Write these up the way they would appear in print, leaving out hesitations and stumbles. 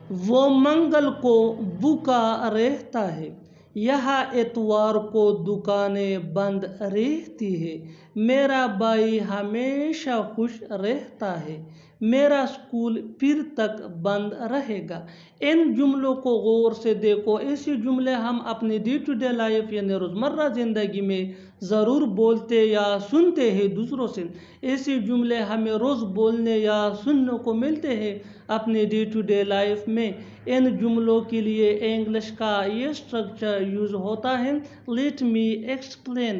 وہ منگل کو بھوکا رہتا ہے، یہاں اتوار کو دکانیں بند رہتی ہیں۔ میرا بھائی ہمیشہ خوش رہتا ہے، میرا اسکول پھر تک بند رہے گا۔ ان جملوں کو غور سے دیکھو۔ ایسے جملے ہم اپنی ڈے ٹو ڈے لائف یعنی روزمرہ زندگی میں ضرور بولتے یا سنتے ہیں دوسروں سے۔ ایسے جملے ہمیں روز بولنے یا سننے کو ملتے ہیں اپنے ڈے ٹو ڈے لائف میں۔ ان جملوں کے لیے انگلش کا یہ اسٹرکچر یوز ہوتا ہے: let me explain,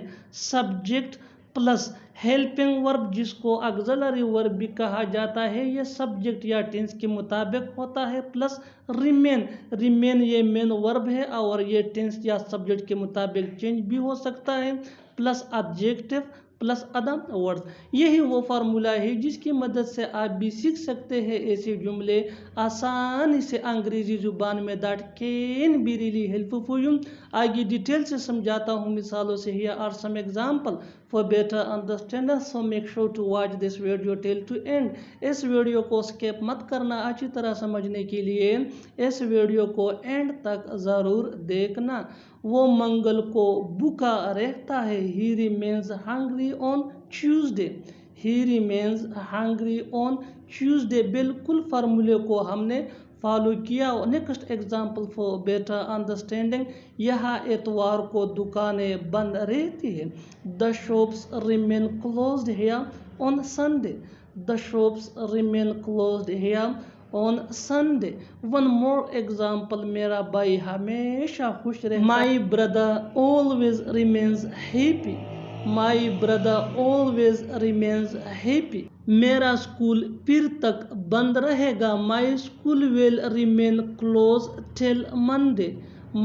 subject plus helping ورب جس کو آگزیلری ورب بھی کہا جاتا ہے، یہ سبجیکٹ یا ٹینس کے مطابق ہوتا ہے، پلس ریمین یہ مین ورب ہے اور یہ ٹینس یا سبجیکٹ کے مطابق چینج بھی ہو سکتا ہے، plus adjective plus other word. یہی وہ فارمولا ہے جس کی مدد سے آپ بھی سیکھ سکتے ہیں ایسے جملے آسانی سے انگریزی زبان میں that can be really helpful for you۔ آگے ڈیٹیل سے سمجھاتا ہوں مثالوں سے۔ Here are some examples for better understanding, so make sure to watch this video till to end۔ اس ویڈیو کو سکپ مت کرنا، اچھی طرح سمجھنے کے لیے اس ویڈیو کو اینڈ تک ضرور دیکھنا۔ وہ منگل کو بھوکا رہتا ہے، he remains hungry on Tuesday۔ he remains hungry on Tuesday۔ بالکل فارمولے کو ہم نے فالو کیا۔ Next example for better understanding, یہاں اتوار کو دکانیں بند رہتی ہیں۔ The shops remain closed here on Sunday۔ The shops remain closed here on Sunday۔ One more example، میرا بھائی ہمیشہ خوش رہتا ہے۔ My brother always remains happy۔ My brother always remains happy۔ میرا اسکول پھر تک بند رہے گا۔ My school will remain closed till Monday۔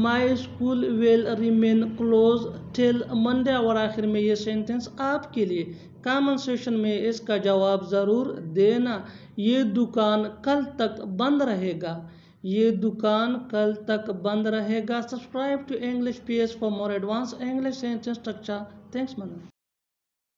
My school will remain closed till Monday۔ اور آخر میں یہ سینٹنس آپ کے لیے کامن سیشن میں اس کا جواب ضرور دینا۔ یہ دکان کل تک بند رہے گا۔ یہ دکان کل تک بند رہے گا۔ Subscribe to English PS for more advanced English sentence structure۔ Thanks man۔